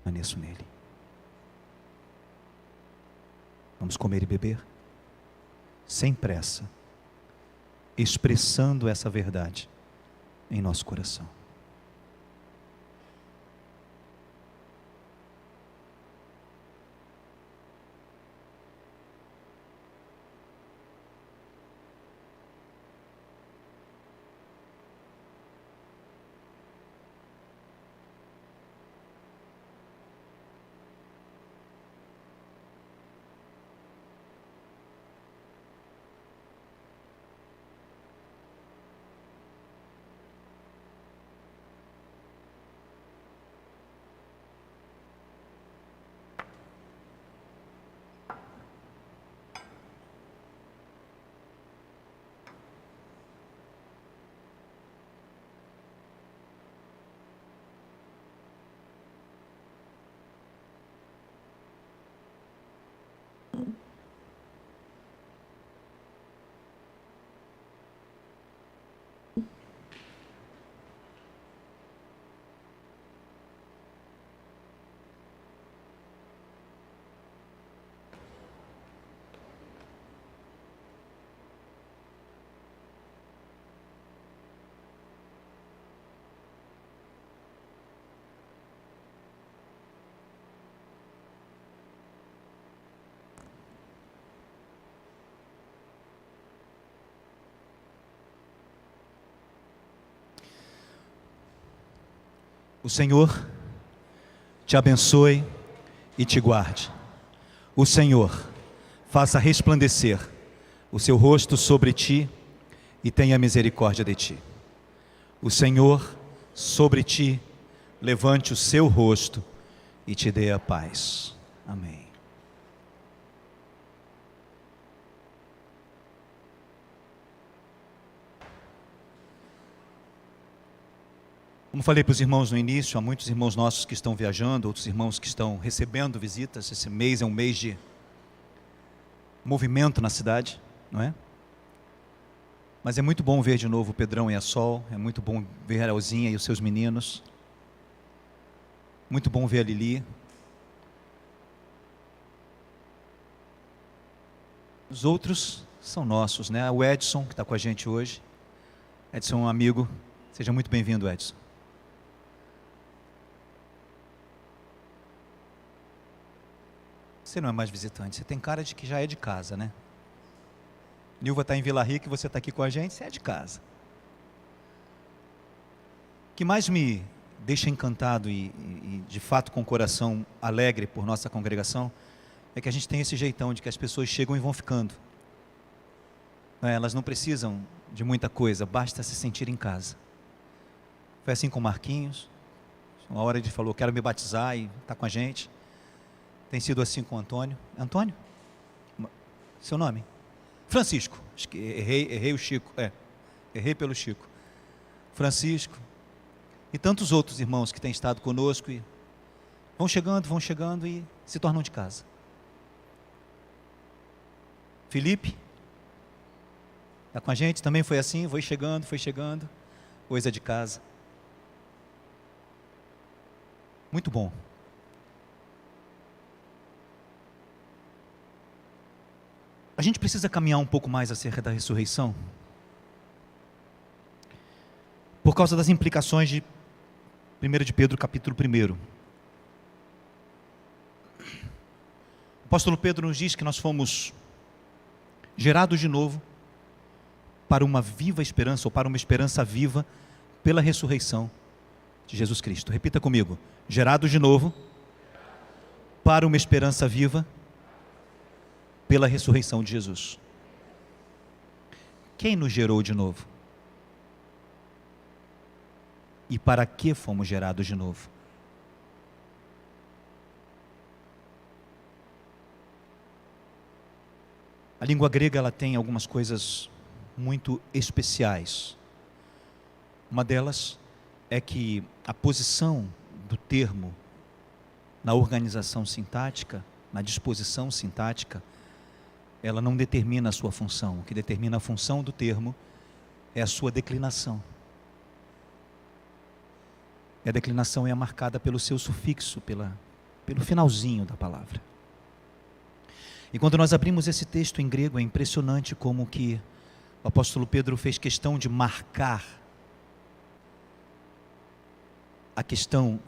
permaneço nele. Vamos comer e beber, sem pressa, expressando essa verdade em nosso coração. O Senhor te abençoe e te guarde. O Senhor faça resplandecer o seu rosto sobre ti e tenha misericórdia de ti. O Senhor sobre ti levante o seu rosto e te dê a paz. Amém. Como falei para os irmãos no início, há muitos irmãos nossos que estão viajando, outros irmãos que estão recebendo visitas. Esse mês é um mês de movimento na cidade, não é? Mas é muito bom ver de novo o Pedrão e a Sol, é muito bom ver a Elzinha e os seus meninos, muito bom ver a Lili. Os outros são nossos, né? O Edson, que está com a gente hoje. Edson é um amigo, seja muito bem-vindo, Edson. Você não é mais visitante, você tem cara de que já é de casa, né? Nilva está em Vila Rica e você está aqui com a gente, você é de casa. O que mais me deixa encantado e de fato com o coração alegre por nossa congregação é que a gente tem esse jeitão de que as pessoas chegam e vão ficando. Elas não precisam de muita coisa, basta se sentir em casa. Foi assim com o Marquinhos, uma hora ele falou, quero me batizar e está com a gente. Tem sido assim com o Antônio. Antônio? Seu nome? Francisco. Acho que errei o Chico. Errei pelo Chico. Francisco. E tantos outros irmãos que têm estado conosco e vão chegando e se tornam de casa. Felipe, está com a gente, também foi assim, foi chegando, coisa de casa. Muito bom. A gente precisa caminhar um pouco mais acerca da ressurreição, por causa das implicações de 1 de Pedro, capítulo 1. O apóstolo Pedro nos diz que nós fomos gerados de novo para uma viva esperança, ou para uma esperança viva, pela ressurreição de Jesus Cristo. Repita comigo: gerados de novo para uma esperança viva, pela ressurreição de Jesus. Quem nos gerou de novo? E para que fomos gerados de novo? A língua grega ela tem algumas coisas muito especiais. Uma delas é que a posição do termo na organização sintática, na disposição sintática, ela não determina a sua função. O que determina a função do termo é a sua declinação. E a declinação é marcada pelo seu sufixo, pelo finalzinho da palavra. E quando nós abrimos esse texto em grego, é impressionante como que o apóstolo Pedro fez questão de marcar a questão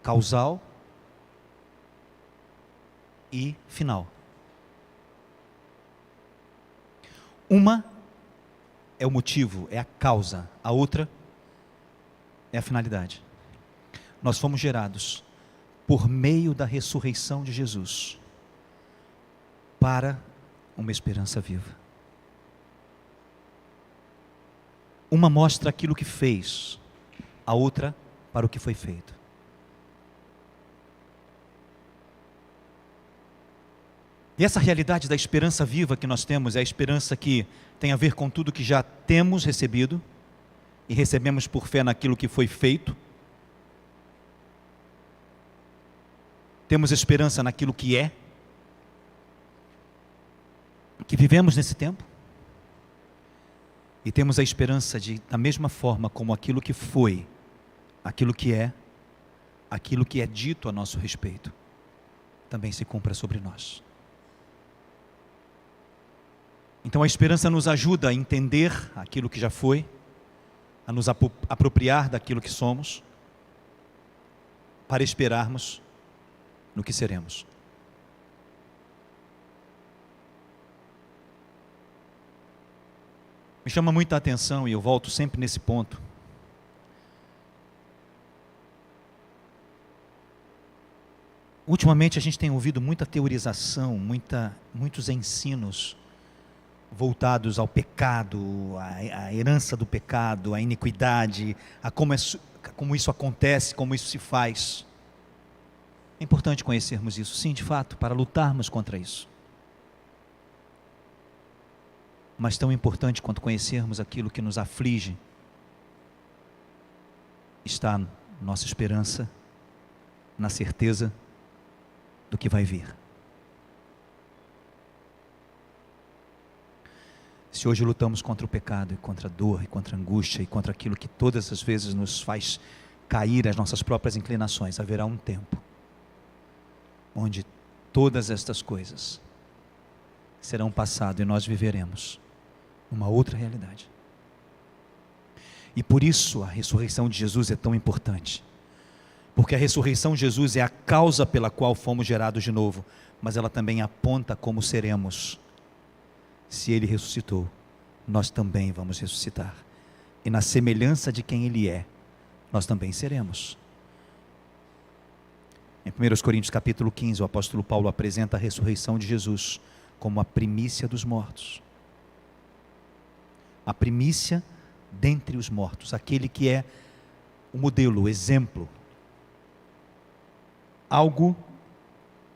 causal e final. Uma é o motivo, é a causa, a outra é a finalidade. Nós fomos gerados por meio da ressurreição de Jesus para uma esperança viva. Uma mostra aquilo que fez, a outra para o que foi feito. E essa realidade da esperança viva que nós temos é a esperança que tem a ver com tudo que já temos recebido e recebemos por fé naquilo que foi feito. Temos esperança naquilo que é, que vivemos nesse tempo. E temos a esperança de, da mesma forma como aquilo que foi, aquilo que é dito a nosso respeito, também se cumpra sobre nós. Então a esperança nos ajuda a entender aquilo que já foi, a nos apropriar daquilo que somos, para esperarmos no que seremos. Me chama muita atenção, e eu volto sempre nesse ponto, ultimamente a gente tem ouvido muita teorização, muitos ensinos voltados ao pecado, à herança do pecado, à iniquidade, a como isso acontece, como isso se faz. É importante conhecermos isso, sim, de fato, para lutarmos contra isso. Mas tão importante quanto conhecermos aquilo que nos aflige, está nossa esperança na certeza do que vai vir. Se hoje lutamos contra o pecado, e contra a dor, e contra a angústia, e contra aquilo que todas as vezes nos faz cair as nossas próprias inclinações, haverá um tempo onde todas estas coisas serão passado e nós viveremos uma outra realidade. E por isso a ressurreição de Jesus é tão importante, porque a ressurreição de Jesus é a causa pela qual fomos gerados de novo, mas ela também aponta como seremos. Se Ele ressuscitou, nós também vamos ressuscitar, e na semelhança de quem Ele é, nós também seremos. Em 1 Coríntios capítulo 15, o apóstolo Paulo apresenta a ressurreição de Jesus como a primícia dos mortos. A primícia dentre os mortos, aquele que é o modelo, o exemplo. Algo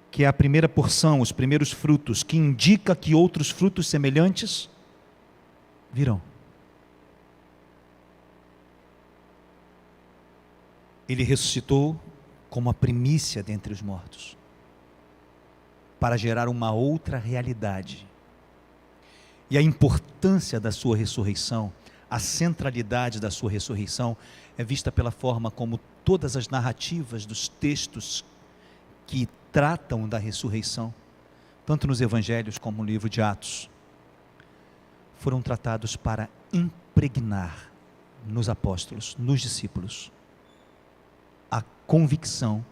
que é a primeira porção, os primeiros frutos, que indica que outros frutos semelhantes virão. Ele ressuscitou como a primícia dentre os mortos, para gerar uma outra realidade. E a importância da sua ressurreição, a centralidade da sua ressurreição, é vista pela forma como todas as narrativas dos textos que tratam da ressurreição, tanto nos evangelhos como no livro de Atos, foram tratados para impregnar nos apóstolos, nos discípulos, a convicção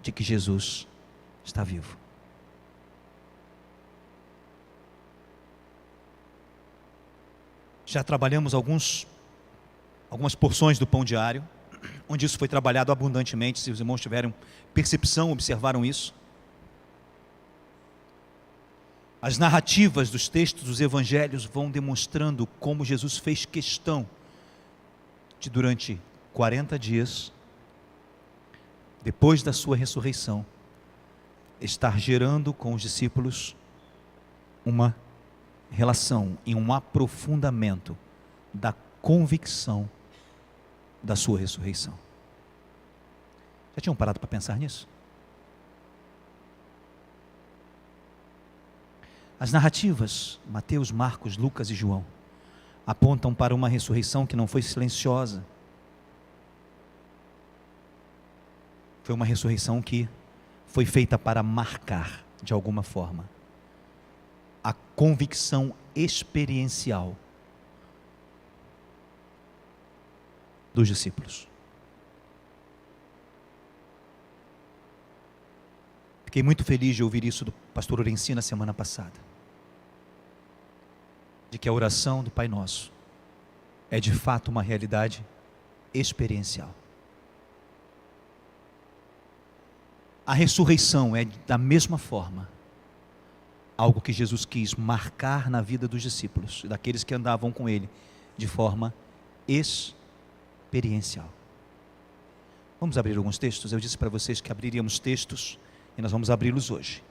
de que Jesus está vivo. Já trabalhamos algumas porções do pão diário, onde isso foi trabalhado abundantemente. Se os irmãos tiveram percepção, observaram isso. As narrativas dos textos dos evangelhos vão demonstrando como Jesus fez questão de, durante 40 dias, depois da sua ressurreição, estar gerando com os discípulos uma relação e um aprofundamento da convicção da sua ressurreição. Já tinham parado para pensar nisso? As narrativas, Mateus, Marcos, Lucas e João, apontam para uma ressurreição que não foi silenciosa. foi uma ressurreição que foi feita para marcar, de alguma forma, a convicção experiencial dos discípulos. Fiquei muito feliz de ouvir isso do pastor Orenci na semana passada, de que a oração do Pai Nosso é de fato uma realidade experiencial. A ressurreição é, da mesma forma, algo que Jesus quis marcar na vida dos discípulos, daqueles que andavam com Ele, de forma experiencial. Vamos abrir alguns textos? Eu disse para vocês que abriríamos textos e nós vamos abri-los hoje.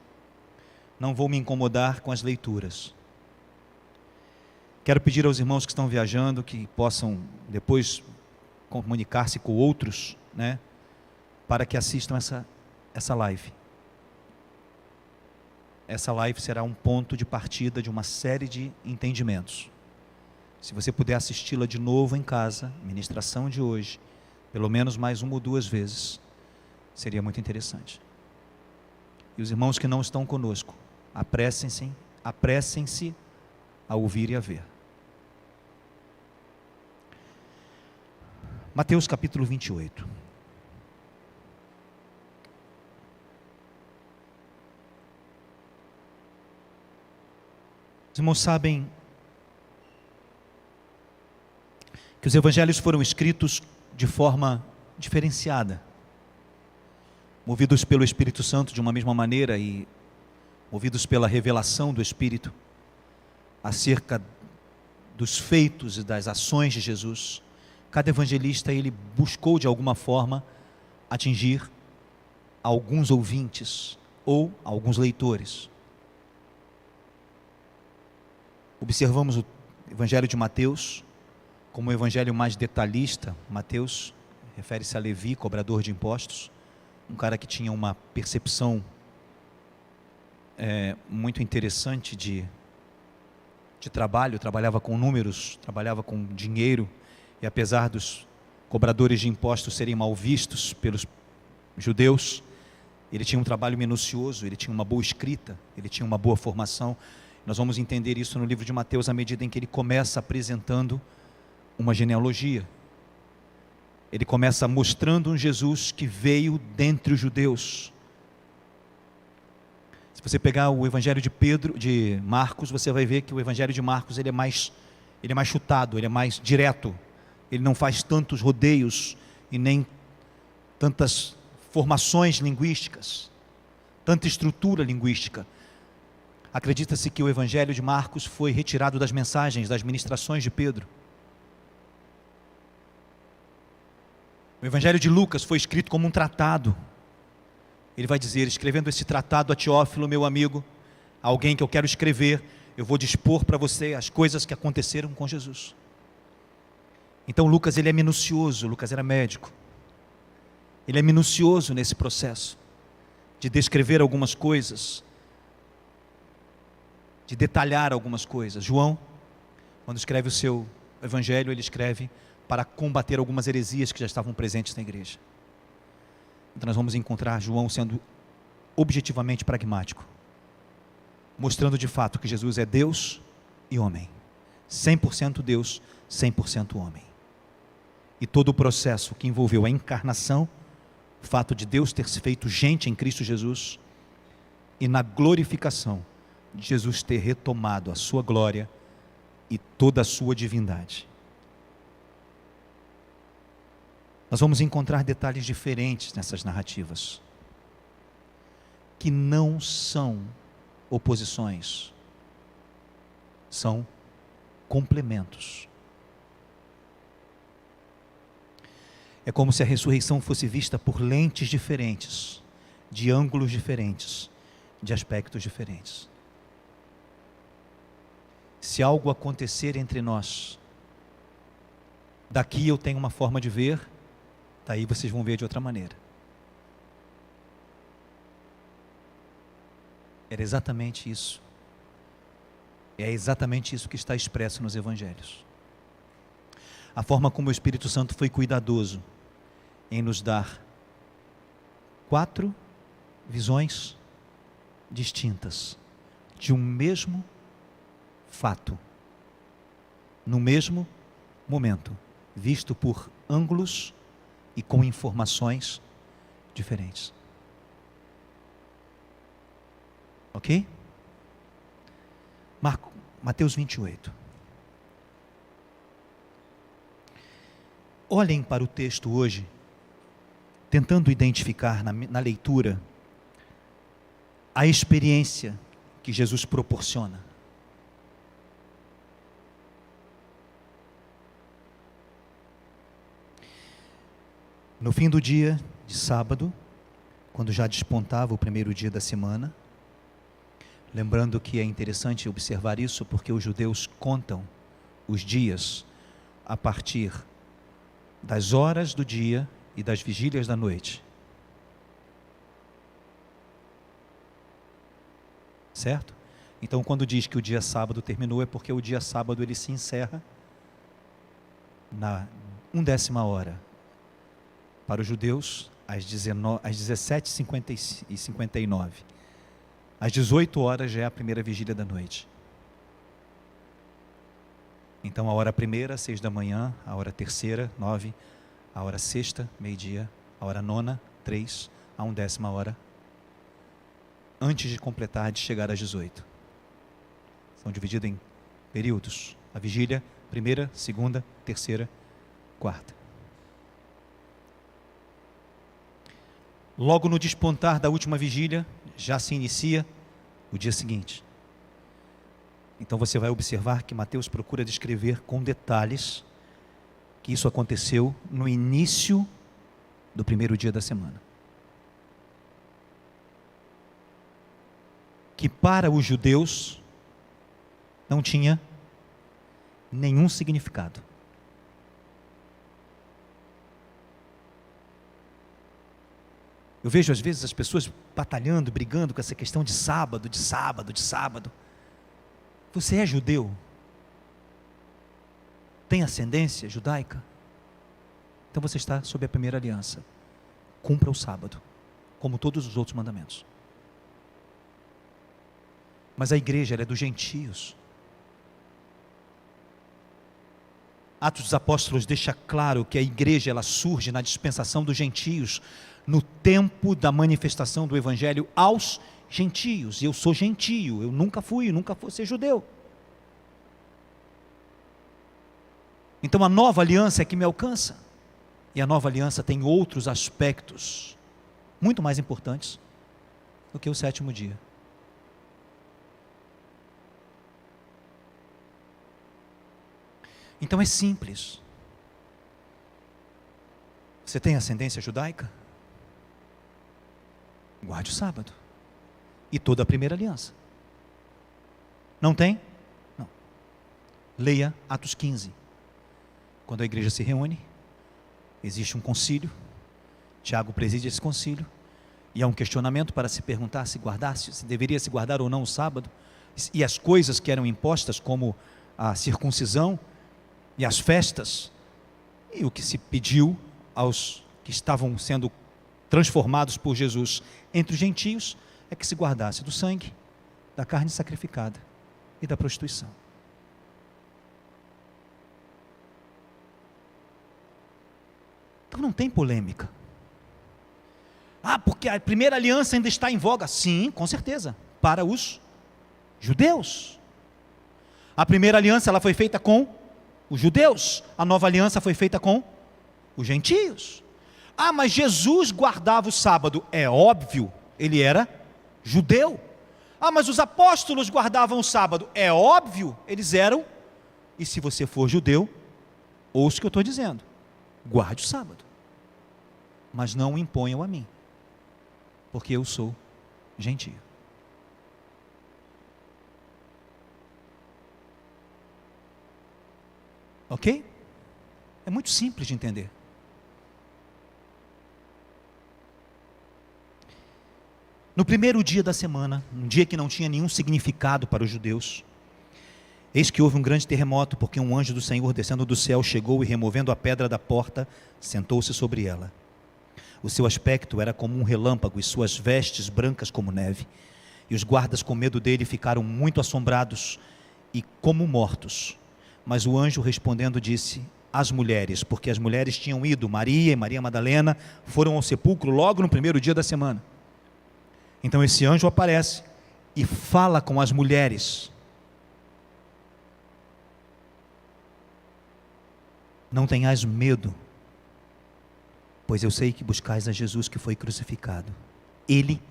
Não vou me incomodar com as leituras. Quero pedir aos irmãos que estão viajando que possam depois comunicar-se com outros, né, para que assistam essa live. Essa live será um ponto de partida de uma série de entendimentos. Se você puder assisti-la de novo em casa, ministração de hoje, pelo menos mais uma ou duas vezes, seria muito interessante. E os irmãos que não estão conosco, apressem-se a ouvir e a ver. Mateus capítulo 28. Os irmãos sabem que os evangelhos foram escritos de forma diferenciada, movidos pelo Espírito Santo de uma mesma maneira e movidos pela revelação do Espírito acerca dos feitos e das ações de Jesus. Cada evangelista, ele buscou de alguma forma atingir alguns ouvintes ou alguns leitores. Observamos o evangelho de Mateus como o evangelho mais detalhista. Mateus refere-se a Levi, cobrador de impostos, um cara que tinha uma percepção muito interessante de trabalho, trabalhava com números, trabalhava com dinheiro, e apesar dos cobradores de impostos serem mal vistos pelos judeus, ele tinha um trabalho minucioso, ele tinha uma boa escrita, ele tinha uma boa formação. Nós vamos entender isso no livro de Mateus à medida em que ele começa apresentando uma genealogia. Ele começa mostrando um Jesus que veio dentre os judeus. Se você pegar o evangelho de Marcos, você vai ver que o evangelho de Marcos ele é mais chutado, ele é mais direto. Ele não faz tantos rodeios e nem tantas formações linguísticas, tanta estrutura linguística. Acredita-se que o evangelho de Marcos foi retirado das mensagens, das ministrações de Pedro. O evangelho de Lucas foi escrito como um tratado. Ele vai dizer, escrevendo esse tratado a Teófilo, meu amigo, alguém que eu quero escrever, eu vou dispor para você as coisas que aconteceram com Jesus. Então Lucas, ele é minucioso. Lucas era médico. Ele é minucioso nesse processo de descrever algumas coisas, de detalhar algumas coisas. João, quando escreve o seu evangelho, ele escreve para combater algumas heresias que já estavam presentes na igreja. Então nós vamos encontrar João sendo objetivamente pragmático, mostrando de fato que Jesus é Deus e homem, 100% Deus, 100% homem. E todo o processo que envolveu a encarnação, o fato de Deus ter se feito gente em Cristo Jesus, e na glorificação de Jesus ter retomado a sua glória e toda a sua divindade. Nós vamos encontrar detalhes diferentes nessas narrativas, que não são oposições, são complementos. É como se a ressurreição fosse vista por lentes diferentes, de ângulos diferentes, de aspectos diferentes. Se algo acontecer entre nós, daqui eu tenho uma forma de ver, daí vocês vão ver de outra maneira. Era exatamente isso. É exatamente isso que está expresso nos evangelhos. A forma como o Espírito Santo foi cuidadoso em nos dar 4 visões distintas de um mesmo fato, no mesmo momento, visto por ângulos e com informações diferentes. Ok? Mateus 28. Olhem para o texto hoje, tentando identificar na leitura a experiência que Jesus proporciona. No fim do dia de sábado, quando já despontava o primeiro dia da semana, lembrando que é interessante observar isso, porque os judeus contam os dias a partir das horas do dia e das vigílias da noite. Certo? Então, quando diz que o dia sábado terminou, é porque o dia sábado ele se encerra na 1ª hora. Para os judeus, às 17h59. Às 18 horas já é a primeira vigília da noite. Então, a hora primeira, 6 da manhã, a hora terceira, 9, a hora sexta, meio-dia, a hora nona, 3, a 1ª hora, antes de completar, de chegar às 18. São divididos em períodos. A vigília, primeira, segunda, terceira, quarta. Logo no despontar da última vigília, já se inicia o dia seguinte. Então você vai observar que Mateus procura descrever com detalhes que isso aconteceu no início do primeiro dia da semana. Que para os judeus não tinha nenhum significado. Eu vejo às vezes as pessoas batalhando, brigando com essa questão de sábado. Você é judeu? Tem ascendência judaica? Então você está sob a primeira aliança. Cumpra o sábado, como todos os outros mandamentos. Mas a igreja ela é dos gentios. Atos dos Apóstolos deixa claro que a igreja ela surge na dispensação dos gentios, no tempo da manifestação do evangelho aos gentios. E eu sou gentio, eu nunca vou ser judeu. Então a nova aliança é que me alcança. E a nova aliança tem outros aspectos muito mais importantes do que o 7º dia. Então é simples. Você tem ascendência judaica? Guarde o sábado e toda a primeira aliança. Não tem? Não. Leia Atos 15. Quando a igreja se reúne, existe um concílio, Tiago preside esse concílio, e há um questionamento para se perguntar se deveria se guardar ou não o sábado, e as coisas que eram impostas, como a circuncisão e as festas, e o que se pediu aos que estavam sendo transformados por Jesus entre os gentios, é que se guardasse do sangue, da carne sacrificada e da prostituição. Então não tem polêmica. Porque a primeira aliança ainda está em voga. Sim, com certeza, para os judeus. A primeira aliança ela foi feita com os judeus, a nova aliança foi feita com os gentios. Mas Jesus guardava o sábado. É óbvio, ele era judeu. Mas os apóstolos guardavam o sábado. É óbvio, eles eram. E se você for judeu, ouça o que eu estou dizendo. Guarde o sábado. Mas não o imponham a mim, porque eu sou gentio. Ok? É muito simples de entender. No primeiro dia da semana, um dia que não tinha nenhum significado para os judeus, eis que houve um grande terremoto, porque um anjo do Senhor descendo do céu chegou e removendo a pedra da porta, sentou-se sobre ela. O seu aspecto era como um relâmpago e suas vestes brancas como neve. E os guardas, com medo dele, ficaram muito assombrados e como mortos. Mas o anjo, respondendo, disse às mulheres, porque as mulheres tinham ido, Maria e Maria Madalena, foram ao sepulcro logo no primeiro dia da semana. Então esse anjo aparece e fala com as mulheres. Não tenhais medo, pois eu sei que buscais a Jesus que foi crucificado. Ele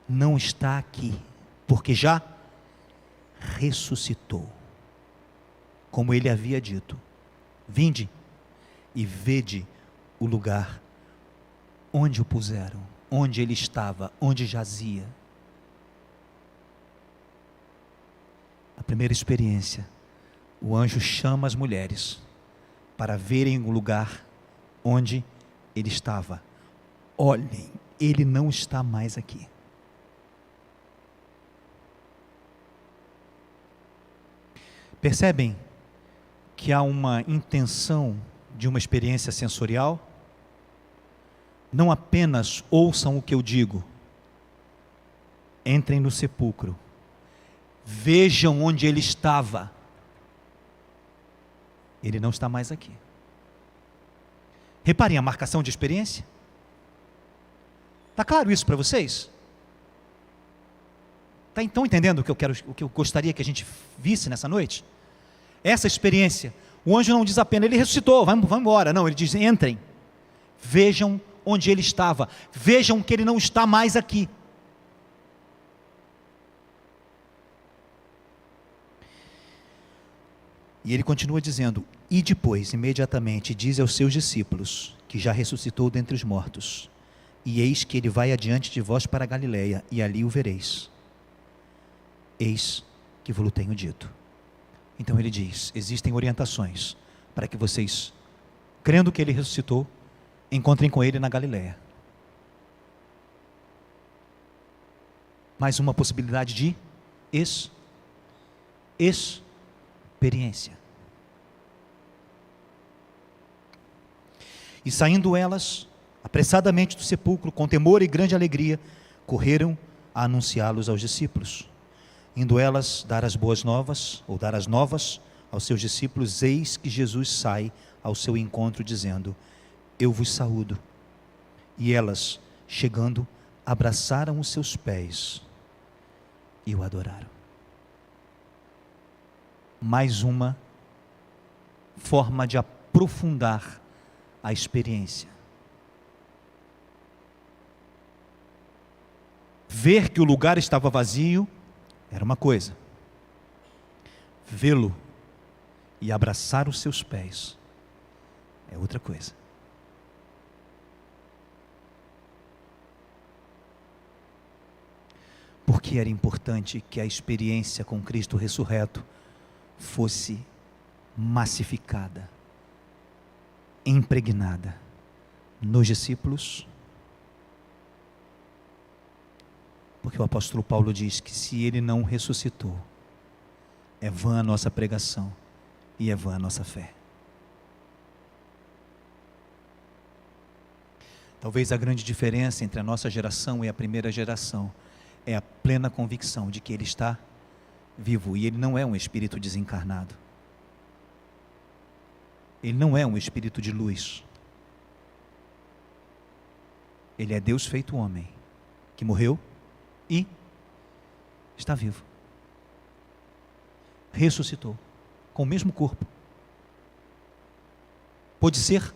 não está aqui, porque já ressuscitou, como ele havia dito. Vinde e vede o lugar onde o puseram, onde ele estava, onde jazia. A primeira experiência, o anjo chama as mulheres para verem o lugar onde ele estava. Olhem, ele não está mais aqui. Percebem que há uma intenção de uma experiência sensorial? Não apenas ouçam o que eu digo, entrem no sepulcro, vejam onde ele estava. Ele não está mais aqui. Reparem a marcação de experiência. Está claro isso para vocês? Está então entendendo o que eu gostaria que a gente visse nessa noite? Essa experiência, o anjo não diz apenas, ele ressuscitou, vamos embora. Não, ele diz, entrem, vejam onde ele estava, vejam que ele não está mais aqui. E ele continua dizendo, e depois, imediatamente, diz aos seus discípulos, que já ressuscitou dentre os mortos, e eis que ele vai adiante de vós para a Galileia, e ali o vereis. Eis que vos tenho dito. Então ele diz, existem orientações para que vocês, crendo que ele ressuscitou, encontrem com ele na Galileia. Mais uma possibilidade de experiência. E saindo elas, apressadamente do sepulcro, com temor e grande alegria, correram a anunciá-los aos discípulos. Indo elas dar as boas novas, ou dar as novas aos seus discípulos, eis que Jesus sai ao seu encontro, dizendo, eu vos saúdo. E elas, chegando, abraçaram os seus pés e o adoraram. Mais uma forma de aprofundar a experiência. Ver que o lugar estava vazio era uma coisa, vê-lo e abraçar os seus pés é outra coisa. Porque era importante que a experiência com Cristo ressurreto fosse massificada, impregnada nos discípulos. Porque o apóstolo Paulo diz que se ele não ressuscitou, é vã a nossa pregação e é vã a nossa fé. Talvez a grande diferença entre a nossa geração e a primeira geração é a plena convicção de que ele está vivo e ele não é um espírito desencarnado. Ele não é um espírito de luz. Ele é Deus feito homem, que morreu e está vivo. Ressuscitou com o mesmo corpo. Pôde ser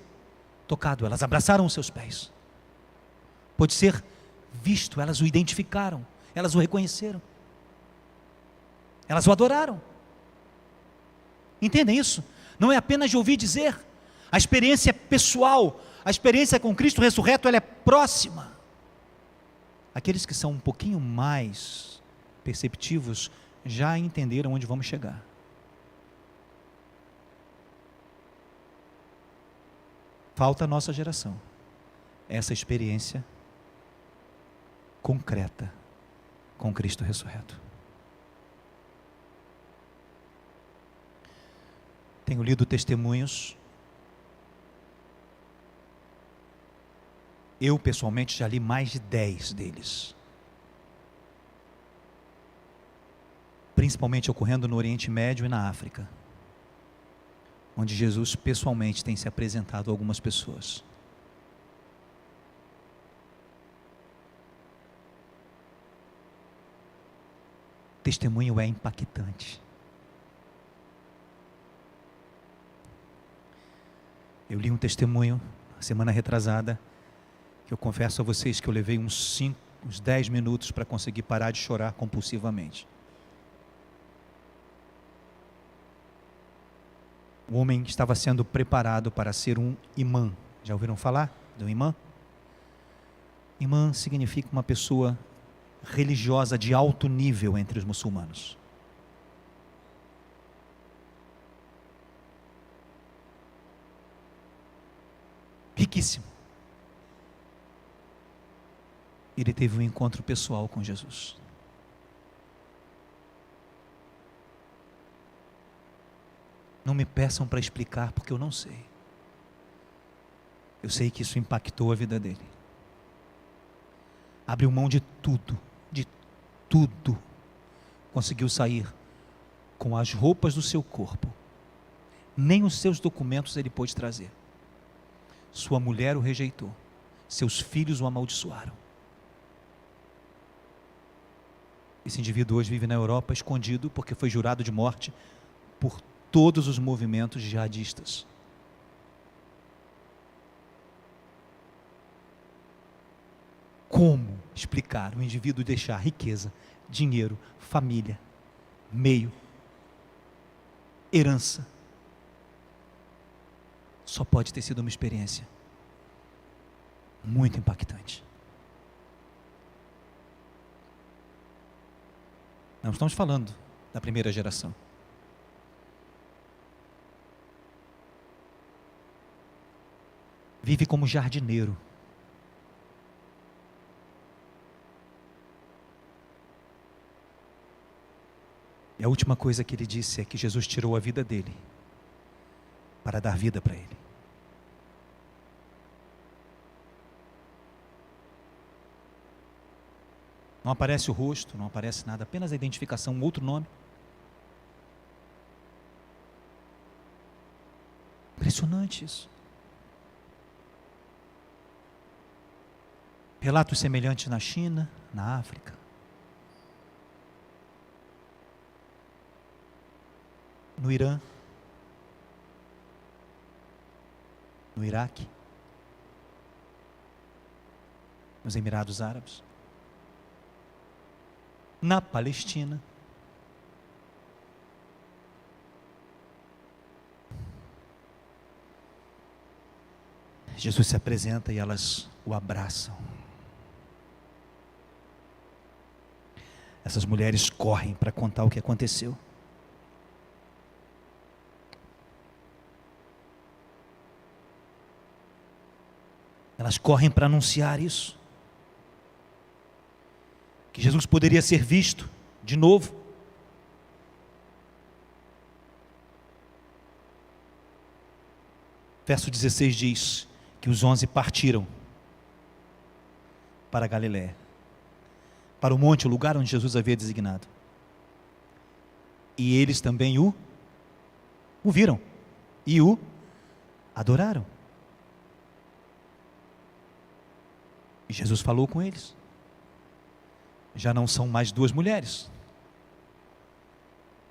tocado, elas abraçaram os seus pés. Pôde ser visto, elas o identificaram, elas o reconheceram. Elas o adoraram. Entendem isso? Não é apenas de ouvir dizer. A experiência é pessoal. A experiência com Cristo ressurreto, ela é próxima. Aqueles que são um pouquinho mais perceptivos já entenderam onde vamos chegar. Falta a nossa geração essa experiência concreta com Cristo ressurreto. Tenho lido testemunhos Eu, pessoalmente, já li mais de 10 deles. Principalmente ocorrendo no Oriente Médio e na África, onde Jesus pessoalmente tem se apresentado a algumas pessoas. O testemunho é impactante. Eu li um testemunho, na semana retrasada, que eu confesso a vocês que eu levei uns 10 minutos para conseguir parar de chorar compulsivamente. O homem estava sendo preparado para ser um imã. Já ouviram falar do imã? Imã significa uma pessoa religiosa de alto nível entre os muçulmanos. Riquíssimo. Ele teve um encontro pessoal com Jesus. Não me peçam para explicar, porque eu não sei. Eu sei que isso impactou a vida dele. Abriu mão de tudo, de tudo. Conseguiu sair com as roupas do seu corpo. Nem os seus documentos ele pôde trazer. Sua mulher o rejeitou. Seus filhos o amaldiçoaram. Esse indivíduo hoje vive na Europa escondido porque foi jurado de morte por todos os movimentos jihadistas. Como explicar um indivíduo deixar riqueza, dinheiro, família, meio, herança? Só pode ter sido uma experiência muito impactante. Não estamos falando da primeira geração. Vive como jardineiro. E a última coisa que ele disse é que Jesus tirou a vida dele para dar vida para ele. Não aparece o rosto, não aparece nada, apenas a identificação, um outro nome. Impressionante isso. Relatos semelhantes na China, na África. No Irã. No Iraque. Nos Emirados Árabes. Na Palestina. Jesus se apresenta e elas o abraçam. Essas mulheres correm para contar o que aconteceu. Elas correm para anunciar isso. Que Jesus poderia ser visto de novo. Verso 16 diz que os 11 partiram para a Galiléia, para o monte, o lugar onde Jesus havia designado. E eles também o viram e o adoraram. E Jesus falou com eles. Já não são mais 2 mulheres.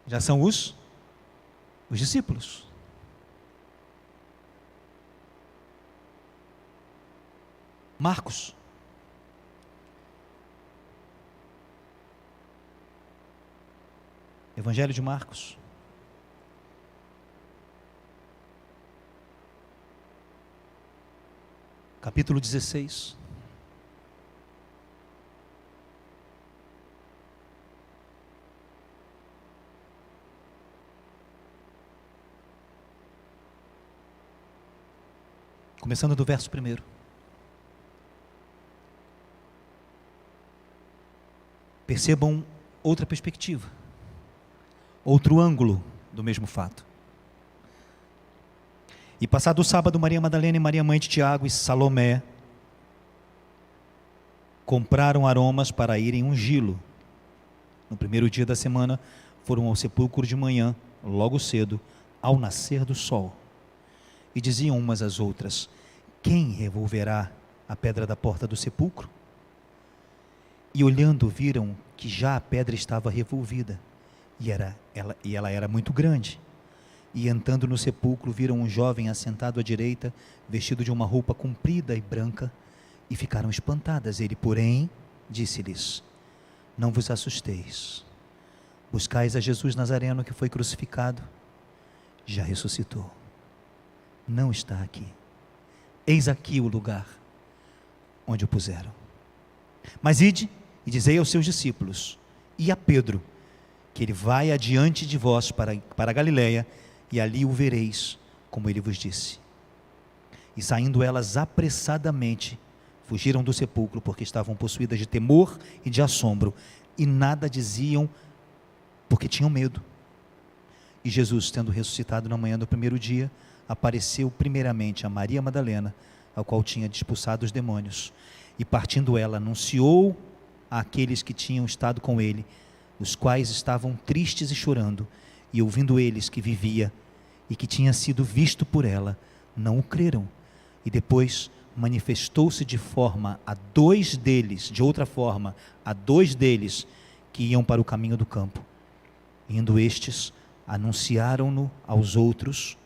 Já são os discípulos. Marcos. Evangelho de Marcos. Capítulo 16. Começando do verso 1. Percebam outra perspectiva, outro ângulo do mesmo fato. E passado o sábado, Maria Madalena e Maria mãe de Tiago e Salomé compraram aromas para irem ungí-lo. No primeiro dia da semana, foram ao sepulcro de manhã, logo cedo, ao nascer do sol. E diziam umas às outras: quem revolverá a pedra da porta do sepulcro? E olhando, viram que já a pedra estava revolvida, e ela era muito grande. E entrando no sepulcro, viram um jovem assentado à direita, vestido de uma roupa comprida e branca, e ficaram espantadas. Ele, porém, disse-lhes: não vos assusteis. Buscais a Jesus Nazareno, que foi crucificado. Já ressuscitou. Não está aqui. Eis aqui o lugar onde o puseram. Mas ide e dizei aos seus discípulos e a Pedro, que ele vai adiante de vós para a Galiléia, e ali o vereis, como ele vos disse. E saindo elas apressadamente, fugiram do sepulcro, porque estavam possuídas de temor e de assombro, e nada diziam, porque tinham medo. E Jesus, tendo ressuscitado na manhã do primeiro dia, apareceu primeiramente a Maria Madalena, ao qual tinha expulsado os demônios, e partindo ela, anunciou àqueles que tinham estado com ele, os quais estavam tristes e chorando, e ouvindo eles que vivia e que tinha sido visto por ela, não o creram. E depois manifestou-se de outra forma, a dois deles que iam para o caminho do campo. Indo estes, anunciaram-no aos outros,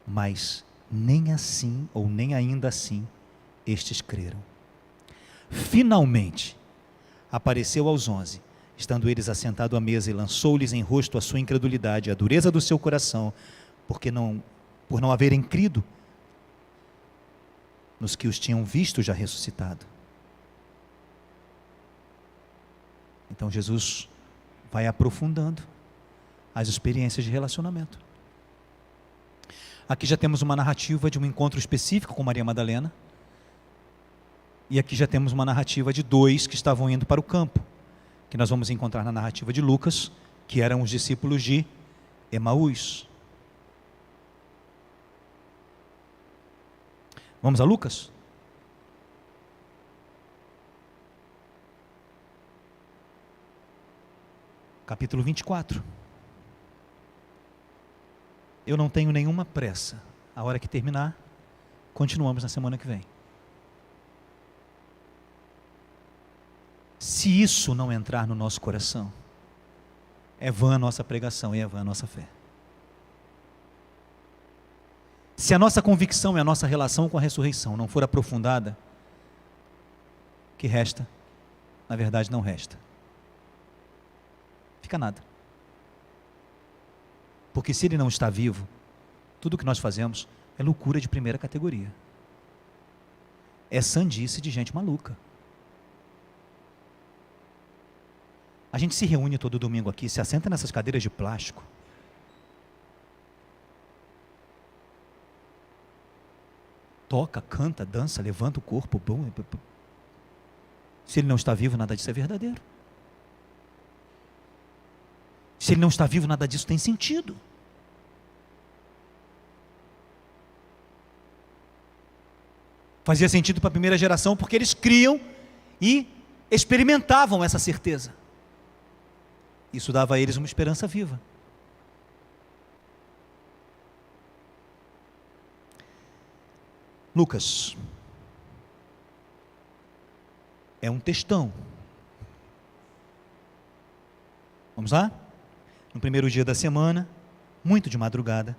mas nem assim, ou nem ainda assim, estes creram. Finalmente, apareceu aos 11, estando eles assentados à mesa, e lançou-lhes em rosto a sua incredulidade, a dureza do seu coração, por não haverem crido nos que os tinham visto já ressuscitado. Então Jesus vai aprofundando as experiências de relacionamento. Aqui já temos uma narrativa de um encontro específico com Maria Madalena, e aqui já temos uma narrativa de dois que estavam indo para o campo, que nós vamos encontrar na narrativa de Lucas, que eram os discípulos de Emaús. Vamos a Lucas? Capítulo 24. Eu não tenho nenhuma pressa. A hora que terminar, continuamos na semana que vem. Se isso não entrar no nosso coração, é vã a nossa pregação e é vã a nossa fé. Se a nossa convicção e a nossa relação com a ressurreição não for aprofundada, o que resta, na verdade não resta. Fica nada. Porque se ele não está vivo, tudo que nós fazemos é loucura de primeira categoria. É sandice de gente maluca. A gente se reúne todo domingo aqui, se assenta nessas cadeiras de plástico. Toca, canta, dança, levanta o corpo. Se ele não está vivo, nada disso é verdadeiro. Se ele não está vivo, nada disso tem sentido. Fazia sentido para a primeira geração porque eles criam e experimentavam essa certeza. Isso dava a eles uma esperança viva. Lucas é um textão. Vamos lá? No primeiro dia da semana, muito de madrugada,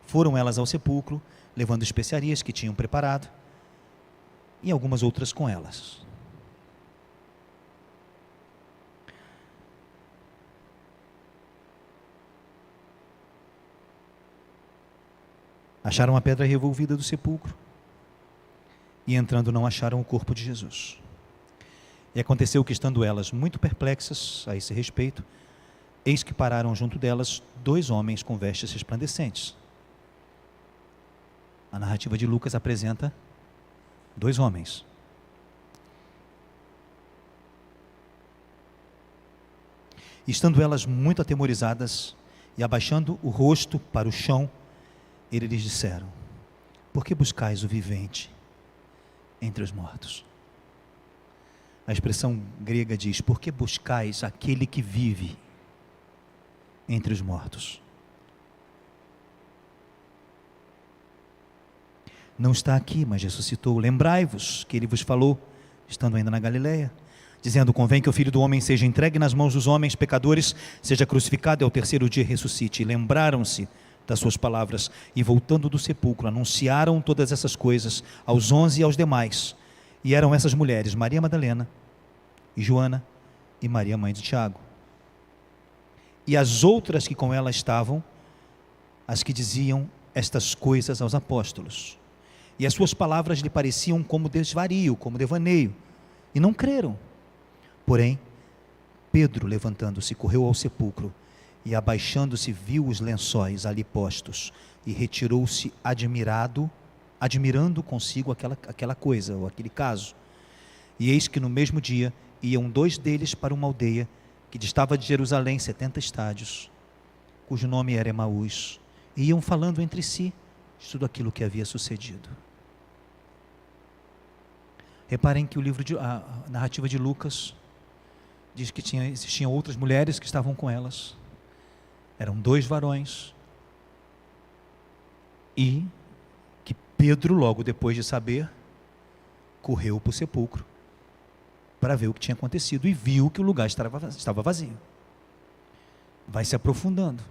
foram elas ao sepulcro, levando especiarias que tinham preparado, e algumas outras com elas. Acharam a pedra revolvida do sepulcro, e entrando não acharam o corpo de Jesus. E aconteceu que, estando elas muito perplexas a esse respeito, eis que pararam junto delas dois homens com vestes resplandecentes. A narrativa de Lucas apresenta dois homens. E estando elas muito atemorizadas e abaixando o rosto para o chão, eles lhes disseram: por que buscais o vivente entre os mortos? A expressão grega diz: por que buscais aquele que vive entre os mortos? Não está aqui, mas ressuscitou. Lembrai-vos que ele vos falou, estando ainda na Galileia, dizendo: convém que o Filho do Homem seja entregue nas mãos dos homens pecadores, seja crucificado e ao terceiro dia ressuscite. E lembraram-se das suas palavras, e voltando do sepulcro, anunciaram todas essas coisas aos 11 e aos demais. E eram essas mulheres, Maria Madalena, e Joana, e Maria, mãe de Tiago. E as outras que com ela estavam, as que diziam estas coisas aos apóstolos. E as suas palavras lhe pareciam como desvario, como devaneio, e não creram. Porém, Pedro, levantando-se, correu ao sepulcro, e abaixando-se viu os lençóis ali postos, e retirou-se admirando consigo aquela coisa, ou aquele caso. E eis que no mesmo dia iam 2 deles para uma aldeia, que distava de Jerusalém 70 estádios, cujo nome era Emaús, e iam falando entre si de tudo aquilo que havia sucedido. Reparem que a narrativa de Lucas diz que existiam outras mulheres que estavam com elas. Eram 2 varões. E que Pedro, logo depois de saber, correu para o sepulcro para ver o que tinha acontecido e viu que o lugar estava vazio. Vai se aprofundando.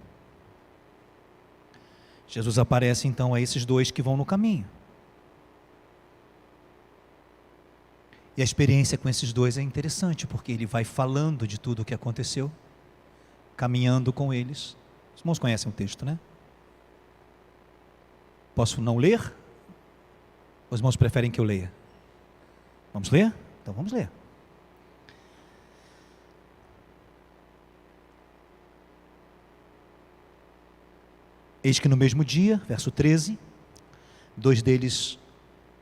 Jesus aparece então a esses 2 que vão no caminho. E a experiência com esses 2 é interessante, porque ele vai falando de tudo o que aconteceu, caminhando com eles. Os irmãos conhecem o texto, né? Posso não ler? Os irmãos preferem que eu leia? Vamos ler? Então vamos ler. Eis que no mesmo dia, verso 13, 2 deles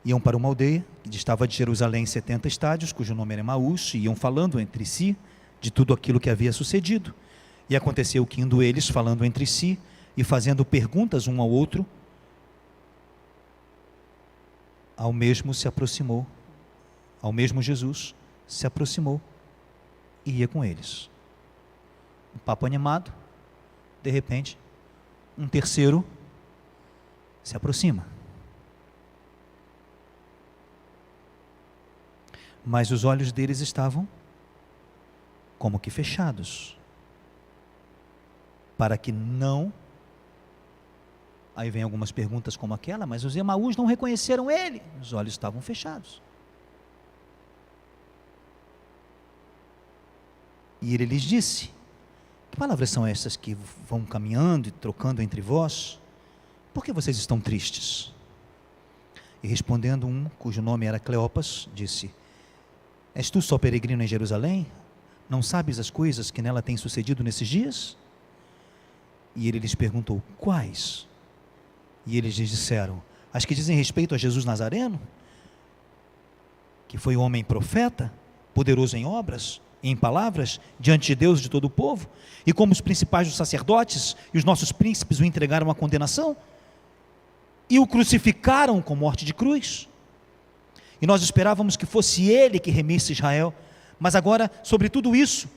iam para uma aldeia, que distava de Jerusalém 70 estádios, cujo nome era Emaús, e iam falando entre si de tudo aquilo que havia sucedido. E aconteceu que, indo eles, falando entre si, e fazendo perguntas um ao outro, ao mesmo Jesus se aproximou e ia com eles. Um papo animado, de repente, um terceiro se aproxima. Mas os olhos deles estavam como que fechados, para que não... Aí vem algumas perguntas como aquela: mas os Emaús não reconheceram ele, os olhos estavam fechados. E ele lhes disse: que palavras são essas que vão caminhando e trocando entre vós? Por que vocês estão tristes? E respondendo um, cujo nome era Cleopas, disse: és tu só peregrino em Jerusalém? Não sabes as coisas que nela têm sucedido nesses dias? E ele lhes perguntou: quais? E eles lhes disseram: as que dizem respeito a Jesus Nazareno, que foi homem profeta, poderoso em obras e em palavras, diante de Deus e de todo o povo, e como os principais dos sacerdotes e os nossos príncipes o entregaram à condenação, e o crucificaram com morte de cruz. E nós esperávamos que fosse ele que remisse Israel, mas agora, sobre tudo isso,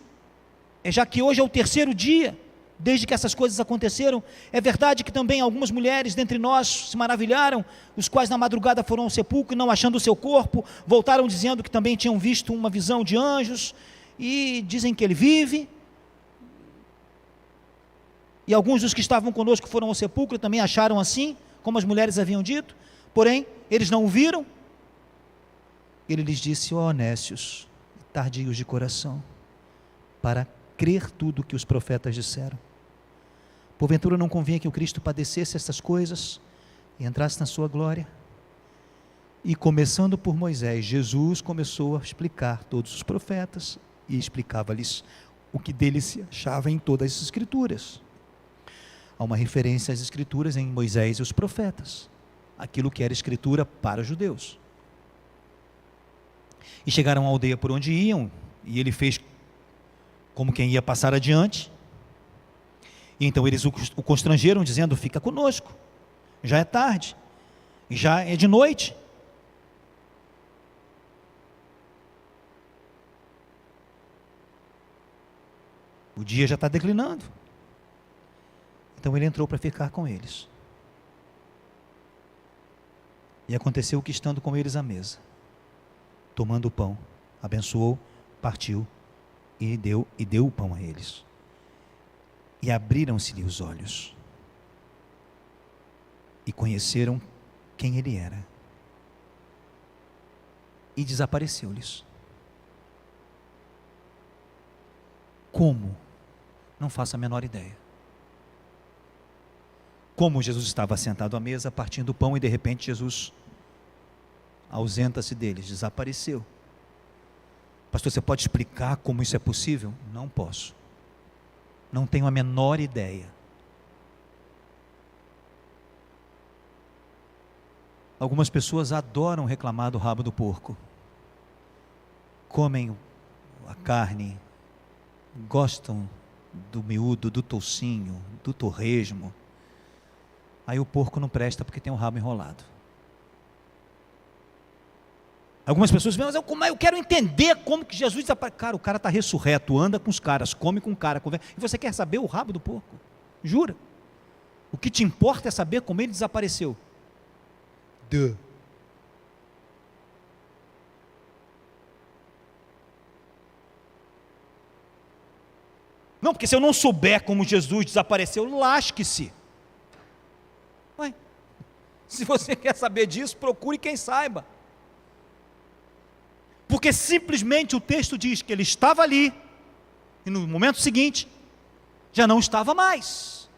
já que hoje é o 3º dia, desde que essas coisas aconteceram, é verdade que também algumas mulheres dentre nós se maravilharam, os quais na madrugada foram ao sepulcro e não achando o seu corpo, voltaram dizendo que também tinham visto uma visão de anjos, e dizem que ele vive. E alguns dos que estavam conosco foram ao sepulcro e também acharam assim, como as mulheres haviam dito, porém, eles não o viram. Ele lhes disse: ó nécios, tardios de coração, para crer tudo o que os profetas disseram. Porventura não convinha que o Cristo padecesse estas coisas e entrasse na sua glória? E começando por Moisés, Jesus começou a explicar todos os profetas e explicava-lhes o que dele se achava em todas as escrituras. Há uma referência às escrituras em Moisés e os profetas, aquilo que era escritura para os judeus. E chegaram à aldeia por onde iam, e ele fez como quem ia passar adiante. E então eles o constrangeram, dizendo: fica conosco, já é tarde, já é de noite. O dia já está declinando. Então ele entrou para ficar com eles. E aconteceu que, estando com eles à mesa, tomando o pão, abençoou, partiu e deu o pão a eles. E abriram-se-lhe os olhos e conheceram quem ele era. E desapareceu-lhes. Como? Não faço a menor ideia. Como Jesus estava sentado à mesa, partindo o pão, e de repente Jesus ausenta-se deles, desapareceu. Pastor, você pode explicar como isso é possível? Não posso. Não tenho a menor ideia. Algumas pessoas adoram reclamar do rabo do porco. Comem a carne, gostam do miúdo, do toucinho, do torresmo. Aí o porco não presta porque tem o rabo enrolado. Algumas pessoas dizem, mas eu quero entender como que Jesus desapareceu. Cara, o cara está ressurreto, anda com os caras, come com o cara, conversa. E você quer saber o rabo do porco? Jura? O que te importa é saber como ele desapareceu. Não, porque se eu não souber como Jesus desapareceu, lasque-se. Ué, se você quer saber disso, procure quem saiba. Porque simplesmente o texto diz que ele estava ali, e no momento seguinte, já não estava mais.